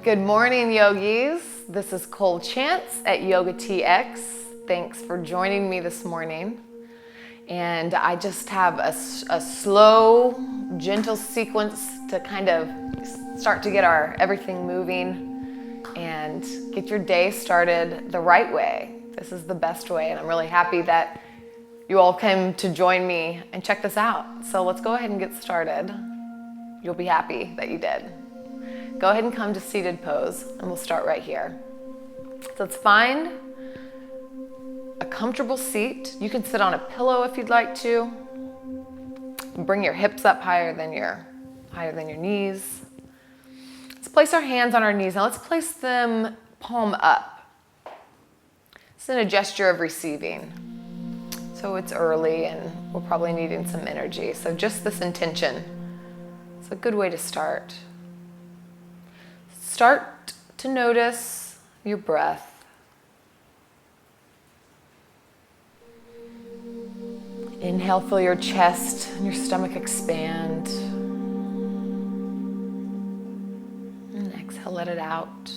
Good morning, yogis. This is Cole Chance at YOGATX. Thanks for joining me this morning. And I just have a slow, gentle sequence to kind of start to get our everything moving and get your day started the right way. This is the best way, and I'm really happy that you all came to join me and check this out. So let's go ahead and get started. You'll be happy that you did. Go ahead and come to seated pose, and we'll start right here. So let's find a comfortable seat. You can sit on a pillow if you'd like to. Bring your hips up higher than your knees. Let's place our hands on our knees. Now let's place them palm up. It's in a gesture of receiving. So it's early and we're probably needing some energy. So just this intention. It's a good way to start. Start to notice your breath. Inhale, feel your chest and your stomach expand. And exhale, let it out.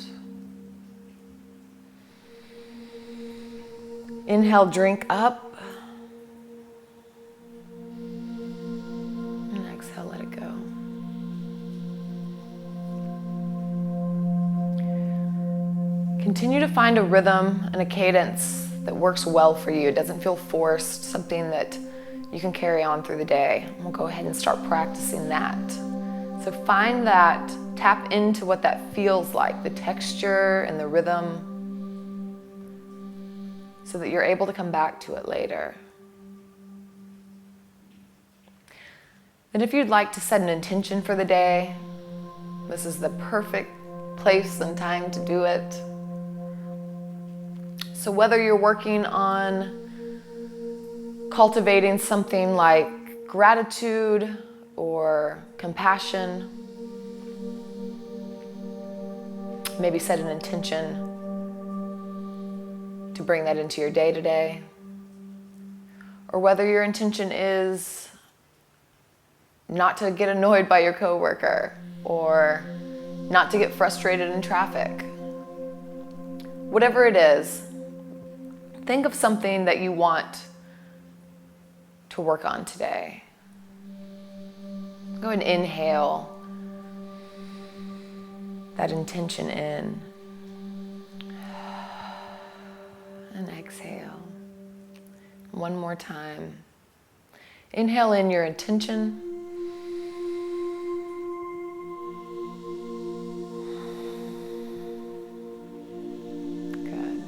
Inhale, drink up. And exhale, let it go. Continue to find a rhythm and a cadence that works well for you. It doesn't feel forced, something that you can carry on through the day. We'll go ahead and start practicing that. So find that, tap into what that feels like, the texture and the rhythm, so that you're able to come back to it later. And if you'd like to set an intention for the day, this is the perfect place and time to do it. So whether you're working on cultivating something like gratitude or compassion, maybe set an intention to bring that into your day-to-day. Or whether your intention is not to get annoyed by your coworker or not to get frustrated in traffic. Whatever it is, think of something that you want to work on today. Go and inhale that intention in. And exhale. One more time. Inhale in your intention. Good.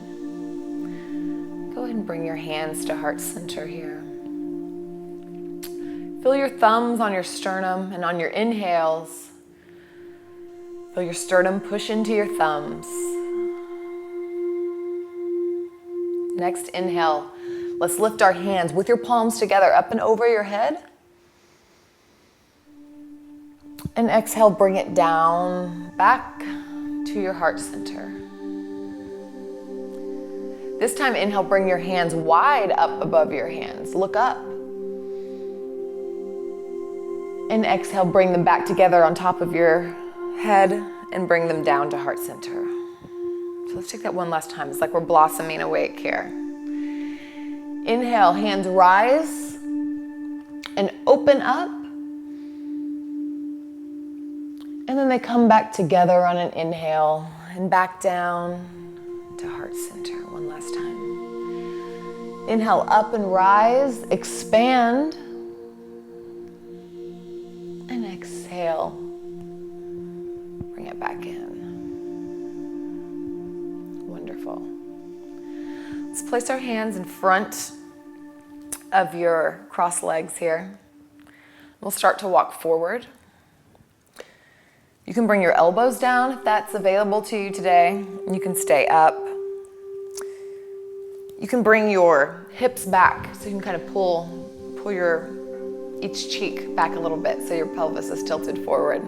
Go ahead and bring your hands to heart center here. Feel your thumbs on your sternum, and on your inhales, feel your sternum push into your thumbs. Next inhale, let's lift our hands with your palms together up and over your head. And exhale, bring it down, back to your heart center. This time, inhale, bring your hands wide up above your hands. Look up. And exhale, bring them back together on top of your head and bring them down to heart center. So let's take that one last time. It's like we're blossoming awake here. Inhale, hands rise and open up. And then they come back together on an inhale and back down to heart center. One last time. Inhale, up and rise, expand. And exhale, bring it back in. Wonderful. Let's place our hands in front of your crossed legs here. We'll start to walk forward. You can bring your elbows down if that's available to you today. You can stay up. You can bring your hips back so you can kind of pull each cheek back a little bit so your pelvis is tilted forward.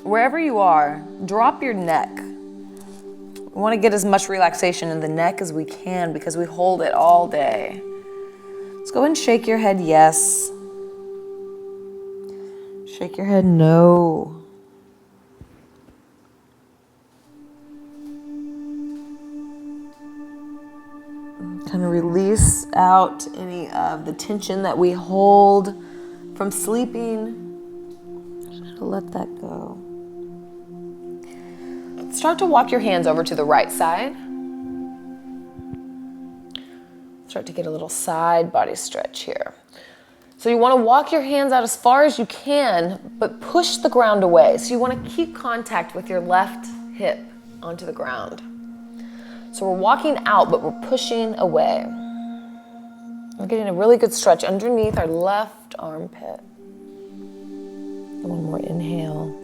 Wherever you are, drop your neck. We want to get as much relaxation in the neck as we can because we hold it all day. Let's go ahead and shake your head yes. Shake your head no. release out any of the tension that we hold from sleeping. Let that go. Start to walk your hands over to the right side. Start to get a little side body stretch here. So you want to walk your hands out as far as you can, but push the ground away. So you want to keep contact with your left hip onto the ground. So we're walking out, but we're pushing away. We're getting a really good stretch underneath our left armpit. One more inhale.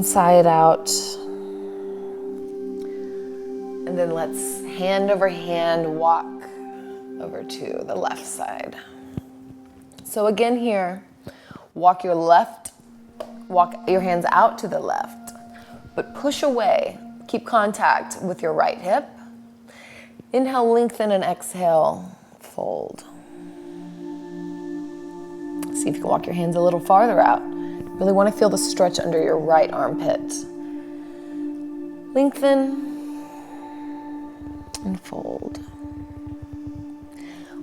Sigh it out. And then let's hand over hand walk over to the left side. So again here, walk your hands out to the left, but push away. Keep contact with your right hip. Inhale, lengthen, and exhale, fold. See if you can walk your hands a little farther out. Really want to feel the stretch under your right armpit. Lengthen and fold.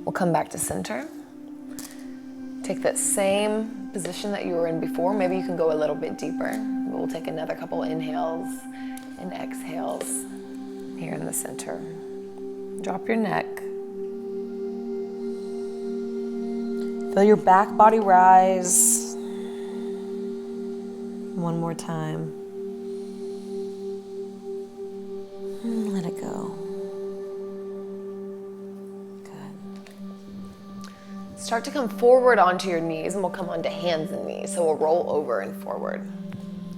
We'll come back to center. Take that same position that you were in before. Maybe you can go a little bit deeper. We'll take another couple inhales and exhales here in the center. Drop your neck. Feel your back body rise. One more time. Let it go. Start to come forward onto your knees, and we'll come onto hands and knees. So we'll roll over and forward.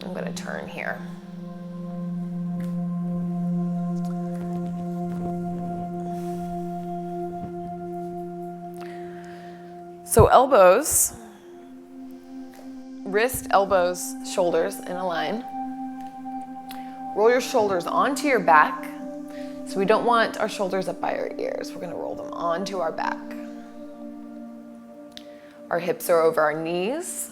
I'm going to turn here. So elbows, wrist, elbows, shoulders in a line. Roll your shoulders onto your back. So we don't want our shoulders up by our ears. We're going to roll them onto our back. Our hips are over our knees.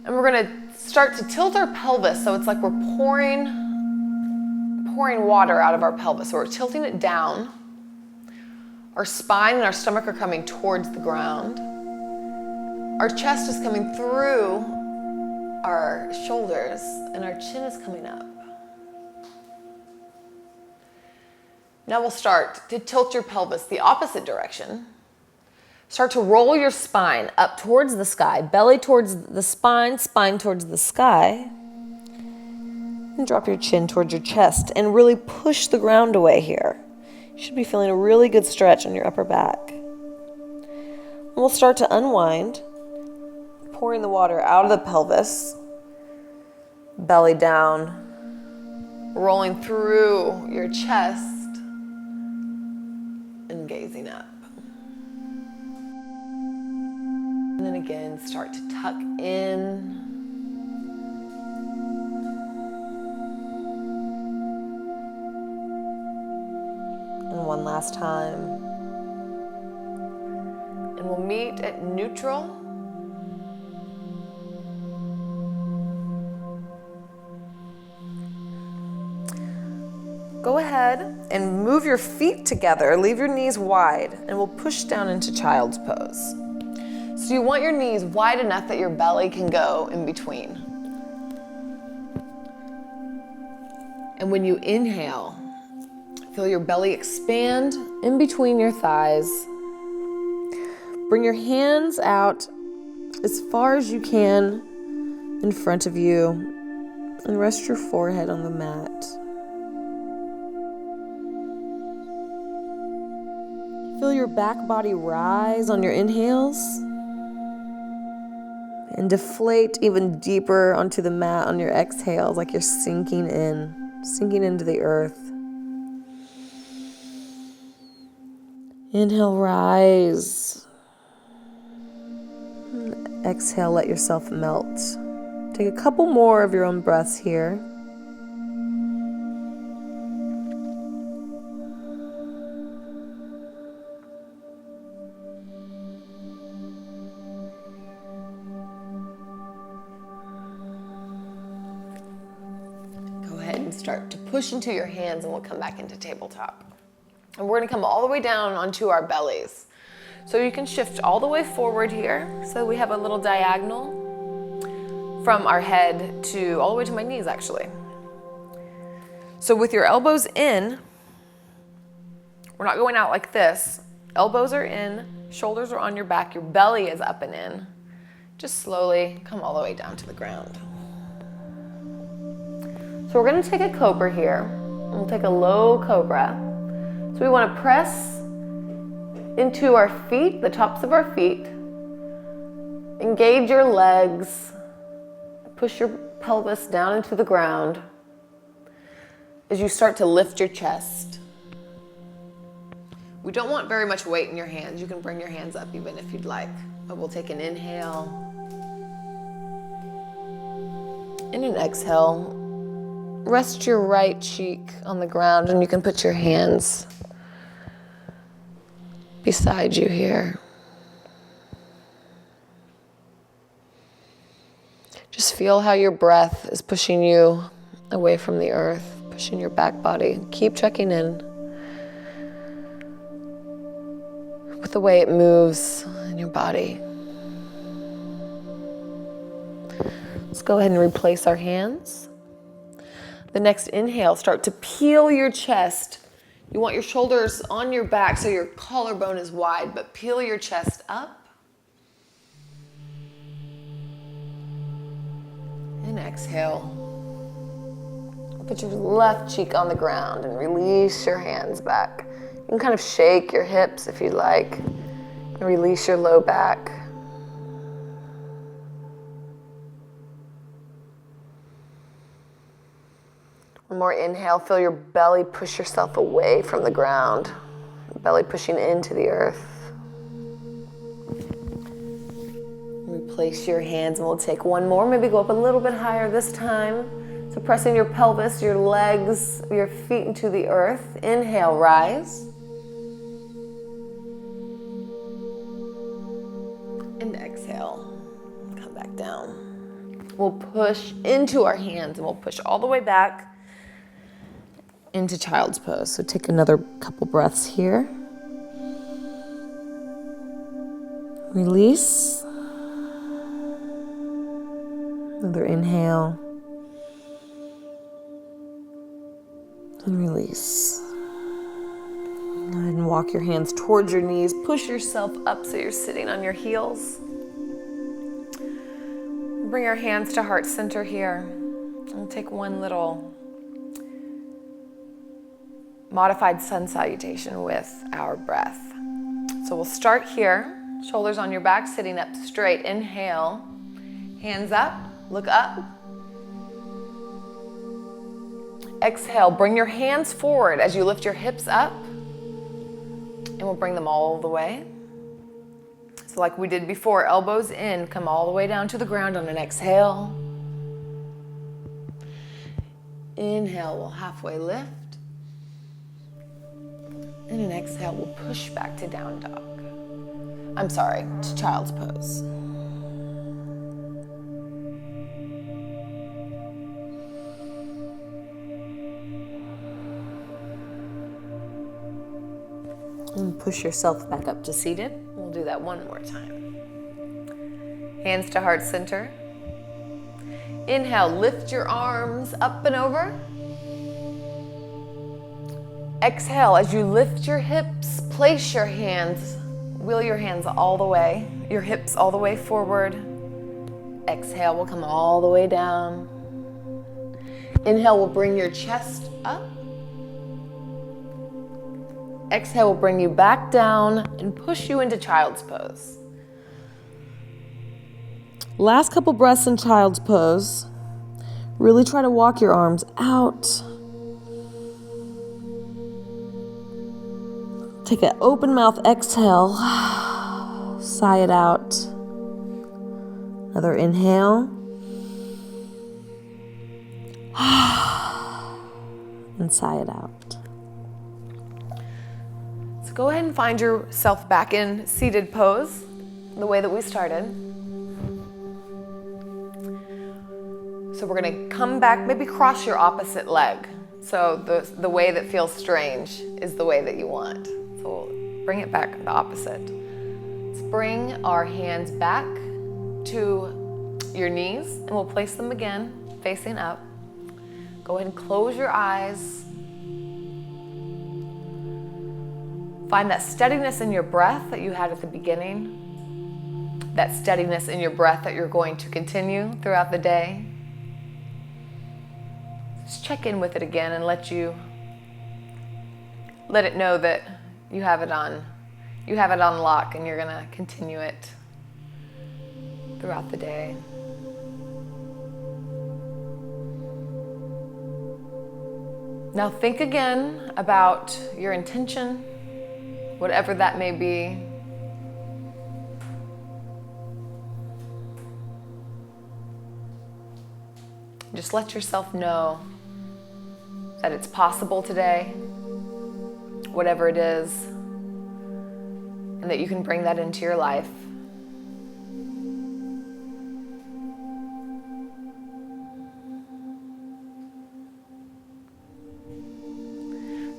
And we're going to start to tilt our pelvis so it's like we're pouring water out of our pelvis. So we're tilting it down. Our spine and our stomach are coming towards the ground. Our chest is coming through our shoulders and our chin is coming up. Now we'll start to tilt your pelvis the opposite direction. Start to roll your spine up towards the sky, belly towards the spine, spine towards the sky. And drop your chin towards your chest and really push the ground away here. You should be feeling a really good stretch on your upper back. And we'll start to unwind, pouring the water out of the pelvis, belly down, rolling through your chest, and gazing up. And then again, start to tuck in. And one last time. And we'll meet at neutral. Go ahead and move your feet together. Leave your knees wide, and we'll push down into child's pose. So you want your knees wide enough that your belly can go in between. And when you inhale, feel your belly expand in between your thighs. Bring your hands out as far as you can in front of you and rest your forehead on the mat. Feel your back body rise on your inhales and deflate even deeper onto the mat on your exhales, like you're sinking into the earth. Inhale, rise. Exhale, let yourself melt. Take a couple more of your own breaths here. start to push into your hands and we'll come back into tabletop. And we're gonna come all the way down onto our bellies. So you can shift all the way forward here. So we have a little diagonal from our head to all the way to my knees actually. So with your elbows in, we're not going out like this. Elbows are in, shoulders are on your back, your belly is up and in. Just slowly come all the way down to the ground. So we're gonna take a Cobra here. We'll take a low Cobra. So we wanna press into our feet, the tops of our feet. Engage your legs. Push your pelvis down into the ground. As you start to lift your chest. We don't want very much weight in your hands. You can bring your hands up even if you'd like. But we'll take an inhale and an exhale. Rest your right cheek on the ground and you can put your hands beside you here. Just feel how your breath is pushing you away from the earth, pushing your back body. Keep checking in with the way it moves in your body. Let's go ahead and replace our hands. The next inhale, start to peel your chest. You want your shoulders on your back so your collarbone is wide, but peel your chest up. And exhale. Put your left cheek on the ground and release your hands back. You can kind of shake your hips if you'd like. And release your low back. One more inhale, feel your belly push yourself away from the ground. Belly pushing into the earth. Replace your hands and we'll take one more. Maybe go up a little bit higher this time. So pressing your pelvis, your legs, your feet into the earth. Inhale, rise. And exhale, come back down. We'll push into our hands and we'll push all the way back into child's pose. So take another couple breaths here. Release. Another inhale. And release. Go ahead and walk your hands towards your knees. Push yourself up so you're sitting on your heels. Bring our hands to heart center here. We'll take one little modified sun salutation with our breath. So we'll start here. Shoulders on your back, sitting up straight. Inhale. Hands up. Look up. Exhale, bring your hands forward as you lift your hips up, and we'll bring them all the way. So like we did before, elbows in, come all the way down to the ground on an exhale. Inhale, we'll halfway lift. And an exhale, we'll push back to down dog. I'm sorry, to child's pose. And push yourself back up to seated. We'll do that one more time. Hands to heart center. Inhale, lift your arms up and over. Exhale, as you lift your hips, place your hands, wheel your hands all the way, your hips all the way forward. Exhale, we'll come all the way down. Inhale, we'll bring your chest up. Exhale will bring you back down and push you into child's pose. Last couple breaths in child's pose. Really try to walk your arms out. Take an open mouth exhale. Sigh it out. Another inhale. And sigh it out. Go ahead and find yourself back in seated pose, the way that we started. So we're gonna come back, maybe cross your opposite leg. So the way that feels strange is the way that you want. So we'll bring it back the opposite. Let's bring our hands back to your knees and we'll place them again facing up. Go ahead and close your eyes. Find that steadiness in your breath that you had at the beginning. That steadiness in your breath that you're going to continue throughout the day. Just check in with it again and let it know that you have it on lock and you're gonna continue it throughout the day. Now think again about your intention, whatever that may be. Just let yourself know that it's possible today, whatever it is, and that you can bring that into your life.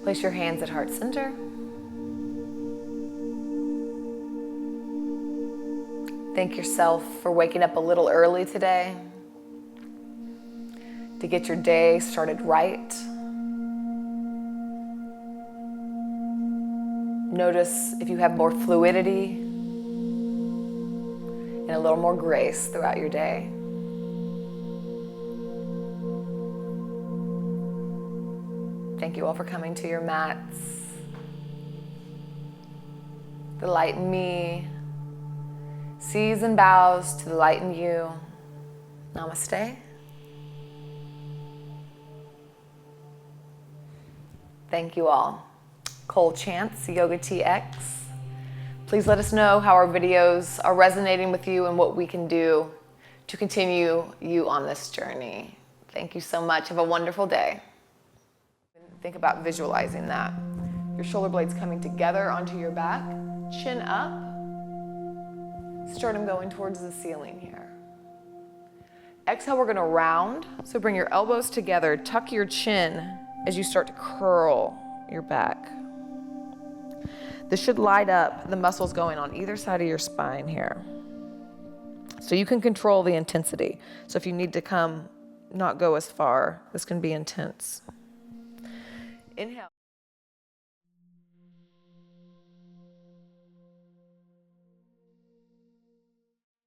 Place your hands at heart center. Thank yourself for waking up a little early today to get your day started right. Notice if you have more fluidity and a little more grace throughout your day. Thank you all for coming to your mats. The light in me sees and bows to the light in you. Namaste. Thank you all. Cole Chance, YOGATX. Please let us know how our videos are resonating with you and what we can do to continue you on this journey. Thank you so much. Have a wonderful day. Think about visualizing that. Your shoulder blades coming together onto your back, chin up, sternum going towards the ceiling here. Exhale, we're gonna round. So bring your elbows together, tuck your chin as you start to curl your back. This should light up the muscles going on either side of your spine here. So you can control the intensity. So if you need to not go as far, this can be intense. Inhale.